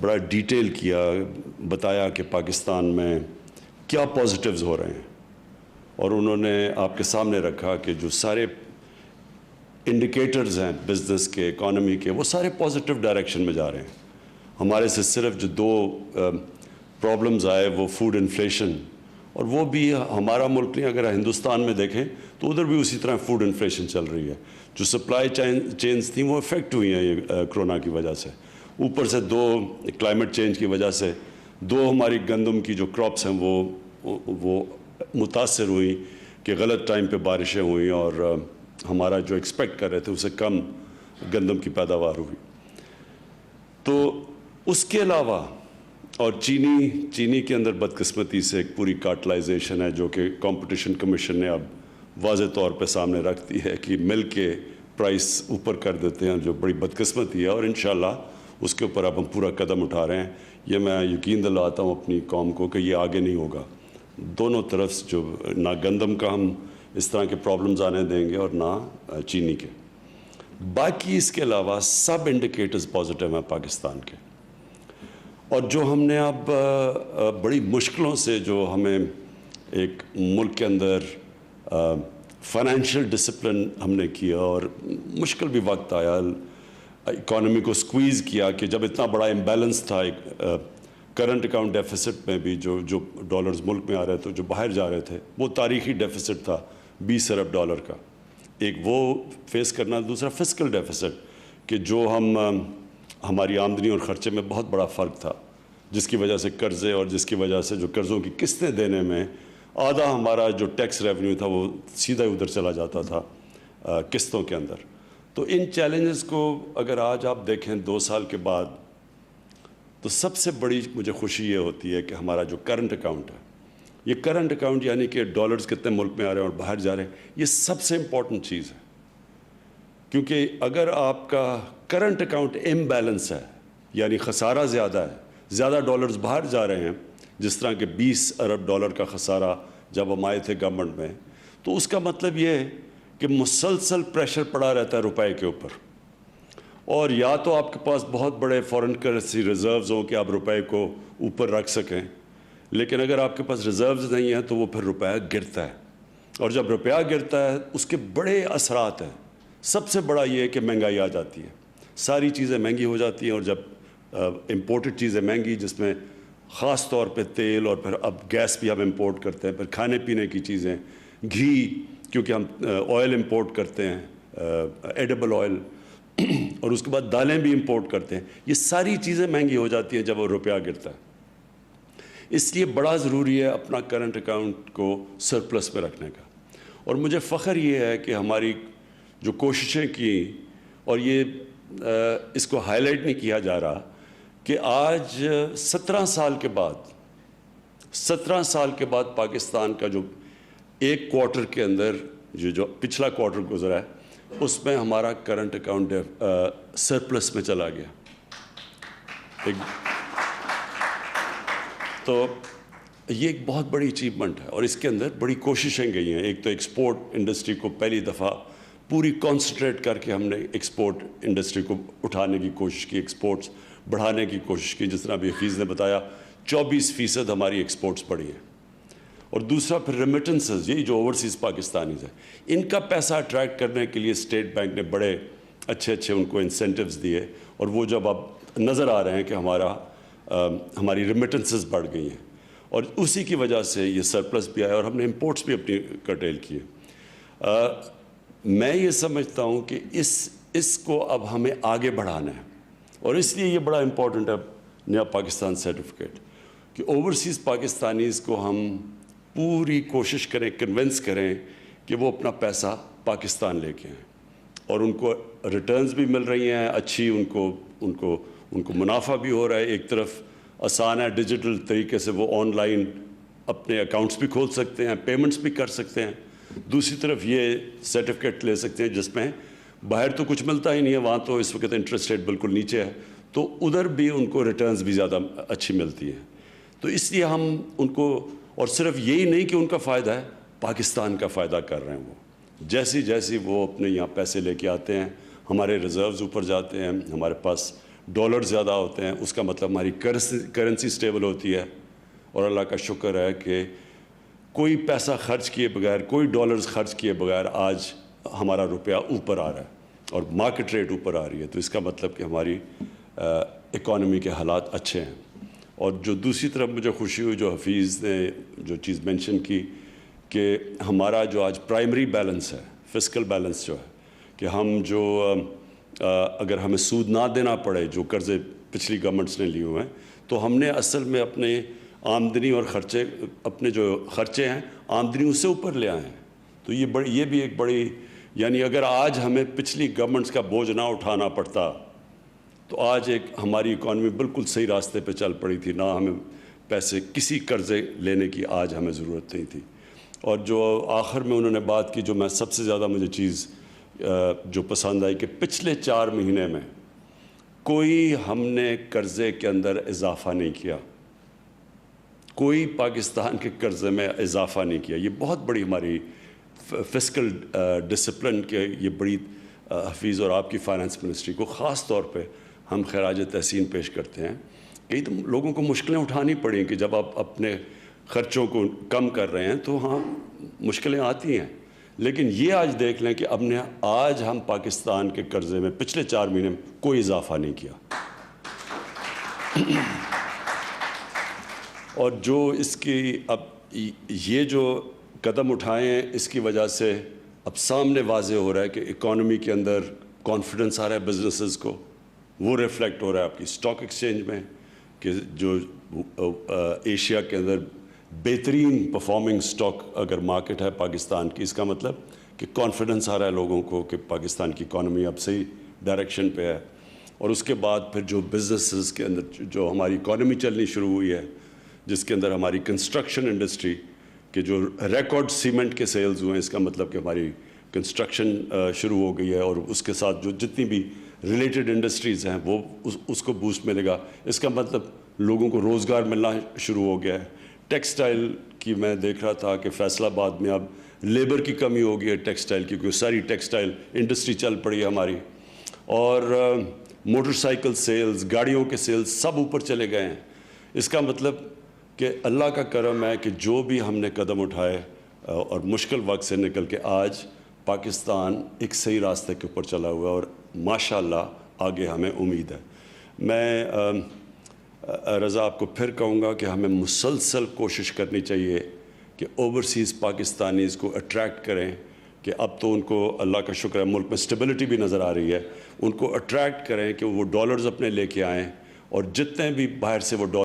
بڑا ڈیٹیل کیا، بتایا کہ پاکستان میں کیا پازیٹیوز ہو رہے ہیں، اور انہوں نے آپ کے سامنے رکھا کہ جو سارے انڈیکیٹرز ہیں بزنس کے، اکانومی کے، وہ سارے پازیٹیو ڈائریکشن میں جا رہے ہیں۔ ہمارے سے صرف جو دو پرابلمز آئے وہ فوڈ انفلیشن، اور وہ بھی ہمارا ملک نہیں، اگر ہندوستان میں دیکھیں تو ادھر بھی اسی طرح فوڈ انفلیشن چل رہی ہے۔ جو سپلائی چینز تھیں وہ افیکٹ ہوئی ہیں یہ کرونا کی وجہ سے، اوپر سے دو کلائمیٹ چینج کی وجہ سے دو ہماری گندم کی جو کراپس ہیں وہ متاثر ہوئیں کہ غلط ٹائم پہ بارشیں ہوئیں، اور ہمارا جو ایکسپیکٹ کر رہے تھے اس سے کم گندم کی پیداوار ہوئی۔ تو اس کے علاوہ اور چینی کے اندر بدقسمتی سے ایک پوری کارٹلائزیشن ہے، جو کہ کمپٹیشن کمیشن نے اب واضح طور پہ سامنے رکھ دی ہے کہ ملک کے پرائس اوپر کر دیتے ہیں، جو بڑی بدقسمتی ہے، اور انشاءاللہ اس کے اوپر اب ہم پورا قدم اٹھا رہے ہیں۔ یہ میں یقین دلاتا ہوں اپنی قوم کو کہ یہ آگے نہیں ہوگا، دونوں طرف جو نہ گندم کا ہم اس طرح کے پرابلمز آنے دیں گے اور نہ چینی کے۔ باقی اس کے علاوہ سب انڈیکیٹرز پازیٹیو ہیں پاکستان کے، اور جو ہم نے اب بڑی مشکلوں سے جو ہمیں ایک ملک کے اندر فائنینشیل ڈسپلن ہم نے کیا، اور مشکل بھی وقت آیا، اکانومی کو سکویز کیا کہ جب اتنا بڑا امبیلنس تھا کرنٹ اکاؤنٹ ڈیفیسٹ میں بھی، جو ڈالرز ملک میں آ رہے تھے جو باہر جا رہے تھے، وہ تاریخی ڈیفیسٹ تھا 20 ارب ڈالر کا، ایک وہ فیس کرنا، دوسرا فسکل ڈیفیسٹ کہ جو ہماری آمدنی اور خرچے میں بہت بڑا فرق تھا، جس کی وجہ سے قرضے، اور جس کی وجہ سے جو قرضوں کی قسطیں دینے میں آدھا ہمارا جو ٹیکس ریونیو تھا وہ سیدھا ادھر چلا جاتا تھا قسطوں کے اندر۔ تو ان چیلنجز کو اگر آج آپ دیکھیں 2 سال کے بعد، تو سب سے بڑی مجھے خوشی یہ ہوتی ہے کہ ہمارا جو کرنٹ اکاؤنٹ ہے، یہ کرنٹ اکاؤنٹ یعنی کہ ڈالرز کتنے ملک میں آ رہے ہیں اور باہر جا رہے ہیں، یہ سب سے امپورٹنٹ چیز ہے، کیونکہ اگر آپ کا کرنٹ اکاؤنٹ امبیلنس ہے، یعنی خسارہ زیادہ ہے، زیادہ ڈالرز باہر جا رہے ہیں، جس طرح کہ 20 ارب ڈالر کا خسارہ جب ہم آئے تھے گورنمنٹ میں، تو اس کا مطلب یہ ہے کہ مسلسل پریشر پڑا رہتا ہے روپے کے اوپر، اور یا تو آپ کے پاس بہت بڑے فورن کرنسی ریزروز ہوں کہ آپ روپے کو اوپر رکھ سکیں، لیکن اگر آپ کے پاس ریزروز نہیں ہیں تو وہ پھر روپیہ گرتا ہے، اور جب روپیہ گرتا ہے اس کے بڑے اثرات ہیں۔ سب سے بڑا یہ ہے کہ مہنگائی آ جاتی ہے، ساری چیزیں مہنگی ہو جاتی ہیں، اور جب امپورٹڈ چیزیں مہنگی، جس میں خاص طور پہ تیل، اور پھر اب گیس بھی ہم امپورٹ کرتے ہیں، پھر کھانے پینے کی چیزیں، گھی، کیونکہ ہم آئل امپورٹ کرتے ہیں، ایڈیبل آئل، اور اس کے بعد دالیں بھی امپورٹ کرتے ہیں، یہ ساری چیزیں مہنگی ہو جاتی ہیں جب وہ روپیہ گرتا ہے۔ اس لیے بڑا ضروری ہے اپنا کرنٹ اکاؤنٹ کو سرپلس میں رکھنے کا، اور مجھے فخر یہ ہے کہ ہماری جو کوششیں کی، اور یہ اس کو ہائی لائٹ نہیں کیا جا رہا کہ آج 17 سال کے بعد پاکستان کا جو ایک کوارٹر کے اندر جو پچھلا کوارٹر گزرا ہے، اس میں ہمارا کرنٹ اکاؤنٹ سرپلس میں چلا گیا، تو یہ ایک بہت بڑی اچیومنٹ ہے، اور اس کے اندر بڑی کوششیں گئی ہیں۔ ایک تو ایکسپورٹ انڈسٹری کو پہلی دفعہ پوری کانسنٹریٹ کر کے ہم نے ایکسپورٹ انڈسٹری کو اٹھانے کی کوشش کی، ایکسپورٹس بڑھانے کی کوشش کی، جس طرح ابھی حفیظ نے بتایا 24% ہماری ایکسپورٹس بڑھی ہیں، اور دوسرا پھر ریمیٹنسز، یہی جو اوورسیز پاکستانیز ہیں، ان کا پیسہ اٹریکٹ کرنے کے لیے اسٹیٹ بینک نے بڑے اچھے ان کو انسینٹیوز دیے، اور وہ جب اب نظر آ رہے ہیں کہ ہماری ریمیٹنسز بڑھ گئی ہیں، اور اسی کی وجہ سے یہ سرپلس بھی آیا، اور ہم نے امپورٹس بھی اپنی کرٹیل کیے۔ میں یہ سمجھتا ہوں کہ اس کو اب ہمیں آگے بڑھانا ہے، اور اس لیے یہ بڑا امپورٹنٹ ہے نیا پاکستان سرٹیفکیٹ، کہ اوورسیز پاکستانیز کو ہم پوری کوشش کریں، کنونس کریں کہ وہ اپنا پیسہ پاکستان لے کے آئیں، اور ان کو ریٹرنز بھی مل رہی ہیں اچھی، ان کو منافع بھی ہو رہا ہے، ایک طرف آسان ہے، ڈیجیٹل طریقے سے وہ آن لائن اپنے اکاؤنٹس بھی کھول سکتے ہیں، پیمنٹس بھی کر سکتے ہیں، دوسری طرف یہ سرٹیفکیٹ لے سکتے ہیں جس میں باہر تو کچھ ملتا ہی نہیں ہے، وہاں تو اس وقت انٹرسٹ ریٹ بالکل نیچے ہے، تو ادھر بھی ان کو ریٹرنز بھی زیادہ اچھی ملتی ہیں۔ تو اس لیے ہم ان کو، اور صرف یہی نہیں کہ ان کا فائدہ ہے، پاکستان کا فائدہ کر رہے ہیں، وہ جیسی وہ اپنے یہاں پیسے لے کے آتے ہیں، ہمارے ریزروز اوپر جاتے ہیں، ہمارے پاس ڈالر زیادہ ہوتے ہیں اس کا مطلب ہماری کرنسی سٹیبل ہوتی ہے، اور اللہ کا شکر ہے کہ کوئی پیسہ خرچ کیے بغیر، کوئی ڈالرز خرچ کیے بغیر آج ہمارا روپیہ اوپر آ رہا ہے اور مارکیٹ ریٹ اوپر آ رہی ہے، تو اس کا مطلب کہ ہماری اکانومی کے حالات اچھے ہیں۔ اور جو دوسری طرف مجھے خوشی ہوئی جو حفیظ نے جو چیز مینشن کی کہ ہمارا جو آج پرائمری بیلنس ہے، فسکل بیلنس جو ہے، کہ ہم جو اگر ہمیں سود نہ دینا پڑے جو قرضے پچھلی گورنمنٹس نے لیے ہوئے ہیں، تو ہم نے اصل میں اپنے آمدنی اور خرچے، اپنے جو خرچے ہیں آمدنی اس سے اوپر لے آئے ہیں۔ تو یہ بھی ایک بڑی، یعنی اگر آج ہمیں پچھلی گورنمنٹس کا بوجھ نہ اٹھانا پڑتا تو آج ہماری اکانومی بالکل صحیح راستے پہ چل پڑی تھی، نہ ہمیں پیسے کسی قرضے لینے کی آج ہمیں ضرورت نہیں تھی۔ اور جو آخر میں انہوں نے بات کی، جو میں سب سے زیادہ مجھے چیز جو پسند آئی، کہ پچھلے 4 مہینے میں کوئی ہم نے قرضے کے اندر اضافہ نہیں کیا، کوئی پاکستان کے قرضے میں اضافہ نہیں کیا۔ یہ بہت بڑی ہماری فسکل ڈسپلن کے، یہ بڑی حفیظ اور آپ کی فائنانس منسٹری کو خاص طور پہ ہم خراج تحسین پیش کرتے ہیں۔ کئی تو لوگوں کو مشکلیں اٹھانی پڑیں کہ جب آپ اپنے خرچوں کو کم کر رہے ہیں تو ہاں مشکلیں آتی ہیں، لیکن یہ آج دیکھ لیں کہ آج ہم پاکستان کے قرضے میں پچھلے 4 مہینے میں کوئی اضافہ نہیں کیا۔ اور جو اس کی اب یہ جو قدم اٹھائے ہیں، اس کی وجہ سے اب سامنے واضح ہو رہا ہے کہ اکانومی کے اندر کانفیڈنس آ رہا ہے بزنسز کو، وہ ریفلیکٹ ہو رہا ہے آپ کی اسٹاک ایکسچینج میں، کہ جو ایشیا کے اندر بہترین پرفارمنگ اسٹاک اگر مارکیٹ ہے پاکستان کی، اس کا مطلب کہ کانفیڈنس آ رہا ہے لوگوں کو کہ پاکستان کی اکانومی اب صحیح ڈائریکشن پہ ہے۔ اور اس کے بعد پھر جو بزنسز کے اندر جو ہماری اکانومی چلنی شروع ہوئی ہے، جس کے اندر ہماری کنسٹرکشن انڈسٹری کے جو ریکارڈ سیمنٹ کے سیلز ہوئے ہیں، اس کا مطلب کہ ہماری کنسٹرکشن شروع ہو گئی ہے، اور اس کے ساتھ جو جتنی بھی ریلیٹڈ انڈسٹریز ہیں وہ اس کو بوسٹ ملے گا۔ اس کا مطلب لوگوں کو روزگار ملنا شروع ہو گیا ہے۔ ٹیکسٹائل کی میں دیکھ رہا تھا کہ فیصل آباد میں اب لیبر کی کمی ہو گئی ہے ٹیکسٹائل کی، کیونکہ ساری ٹیکسٹائل انڈسٹری چل پڑی ہے ہماری، اور موٹر سائیکل سیلز، گاڑیوں کے سیلز سب اوپر چلے گئے ہیں۔ اس کا مطلب کہ اللہ کا کرم ہے کہ جو بھی ہم نے قدم اٹھائے اور مشکل وقت سے نکل کے آج پاکستان ایک صحیح راستے کے اوپر چلا ہوا ہے، اور ماشاءاللہ آگے ہمیں امید ہے۔ میں رضا آپ کو پھر کہوں گا کہ ہمیں مسلسل کوشش کرنی چاہیے کہ اوورسیز پاکستانیز کو اٹریکٹ کریں، کہ اب تو ان کو اللہ کا شکر ہے ملک میں سٹیبلٹی بھی نظر آ رہی ہے، ان کو اٹریکٹ کریں کہ وہ ڈالرز اپنے لے کے آئیں، اور جتنے بھی باہر سے وہ ڈالر